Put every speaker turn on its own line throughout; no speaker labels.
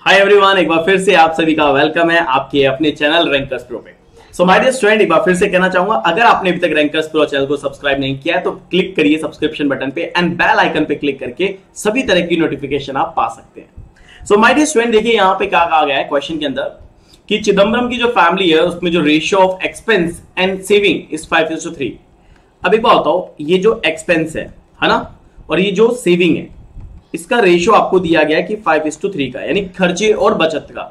Hi everyone, एक बार फिर से आप सभी का वेलकम है आपके अपने चैनल रैंकर्स प्रो पे। सो माय डियर स्टूडेंट, एक बार फिर से कहना चाहूंगा, अगर आपने अभी तक रैंकर्स प्रो चैनल को सब्सक्राइब नहीं किया है तो क्लिक करिए सब्सक्रिप्शन बटन पे एंड बेल आइकन पे क्लिक करके सभी तरह की नोटिफिकेशन आप पा सकते हैं। सो माय डियर स्टूडेंट, देखिए यहाँ पे क्या कहा गया है क्वेश्चन के अंदर कि चिदम्बरम की जो फैमिली है उसमें जो ratio of expense and saving is 5:3। अब एक बात बताओ, ये जो एक्सपेंस है ना, और ये जो सेविंग है, इसका रेशियो आपको दिया गया है कि 5:3 का, यानी खर्चे और बचत का।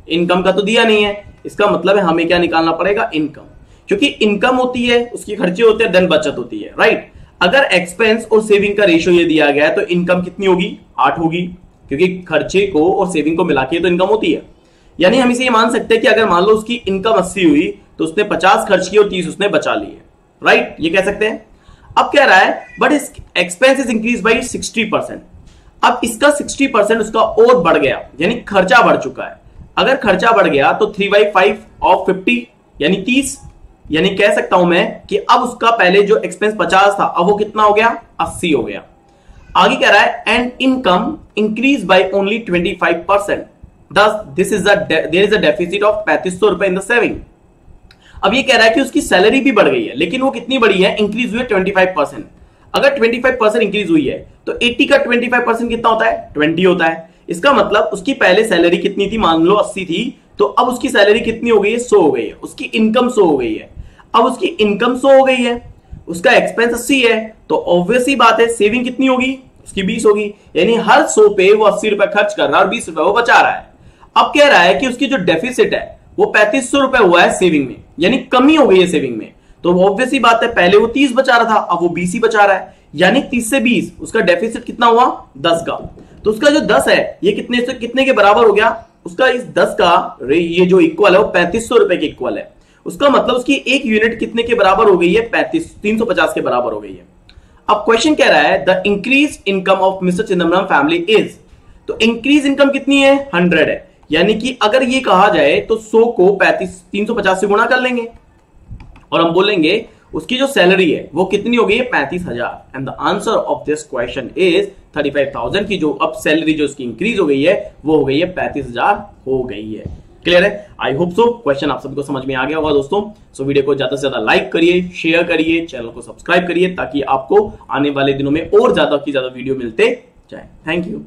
इनकम का तो दिया नहीं है, इसका मतलब है हमें क्या निकालना पड़ेगा, इनकम। क्योंकि इनकम होती है उसकी खर्चे होते हैं, देन बचत होती है, राइट। अगर एक्सपेंस और सेविंग का रेशियो ये दिया गया है तो इनकम कितनी होगी, 8 होगी, क्योंकि खर्चे को और सेविंग को मिला के तो इनकम होती है। यानी हम इसे मान सकते हैं कि अगर मान लो उसकी इनकम 80 हुई तो उसने 50 खर्च की और 30 उसने बचा लिए, राइट, ये कह सकते हैं। अब कह रहा है but expense is increase by 60%। अब इसका 60% उसका और बढ़ गया, यानी खर्चा बढ़ चुका है। अगर खर्चा बढ़ गया तो 3/5 ऑफ 50 यानी 30, यानी कह सकता हूं मैं कि अब उसका पहले जो एक्सपेंस 50 था अब वो कितना हो गया, 80 हो गया। आगे कह रहा है and income increase by only 25%, thus this is there is a deficit of 3500 रुपए इन द सेविंग। अब ये कह रहा है कि उसकी सैलरी भी बढ़ गई है, लेकिन वो कितनी बढ़ी है, इंक्रीज हुई है 25%। अगर 25% इंक्रीज हुई है तो 80 का 25% कितना होता है, 20 होता है। इसका मतलब उसकी पहले सैलरी कितनी थी, मान लो 80 थी, तो अब उसकी सैलरी कितनी हो गई है, 100 हो गई है। उसकी इनकम 100 हो गई है। अब उसकी इनकम 100 हो गई है, उसका एक्सपेंस 80 है, तो ऑब्वियस ही बात है सेविंग कितनी होगी, उसकी 20 होगी। यानी हर 100 पे वो 80 रुपए खर्च कर रहा है और 20 रुपए वो बचा रहा है। अब कह रहा है कि उसकी जो डेफिसिट है वो 3500 रुपए हुआ है सेविंग में, यानी कमी हो गई है सेविंग में। तो ऑब्वियस ही बात है, पहले वो 30 बचा रहा था, अब वो 20 ही बचा रहा है। यानी 30 से 20 उसका डेफिसिट कितना हुआ, 10 का। तो उसका जो 10 है ये कितने से कितने के बराबर हो गया, उसका इस 10 का ये जो इक्वल है वो 3500 रुपए के इक्वल है। उसका मतलब उसकी एक यूनिट कितने के बराबर हो गई है, 350 के बराबर हो गई है। अब क्वेश्चन कह रहा है the increase income of mister Chidambaram family is, तो इंक्रीज इनकम कितनी है, 100 है। यानी कि अगर ये कहा जाए तो 100 को 350 से गुणा कर लेंगे और हम बोलेंगे उसकी जो सैलरी है वो कितनी हो गई है, 35,000। And the answer of this question is 35,000 की जो अब सैलरी जो उसकी इंक्रीज हो गई है वो हो गई है 35,000 हो गई है। क्लियर है? आई होप सो क्वेश्चन आप सबको समझ में आ गया होगा दोस्तों। सो वीडियो को ज्यादा से ज्यादा लाइक करिए, शेयर करिए, चैनल को सब्सक्राइब करिए ताकि आपको आने वाले दिनों में और ज्यादा की ज्यादा वीडियो मिलते जाए। Thank you.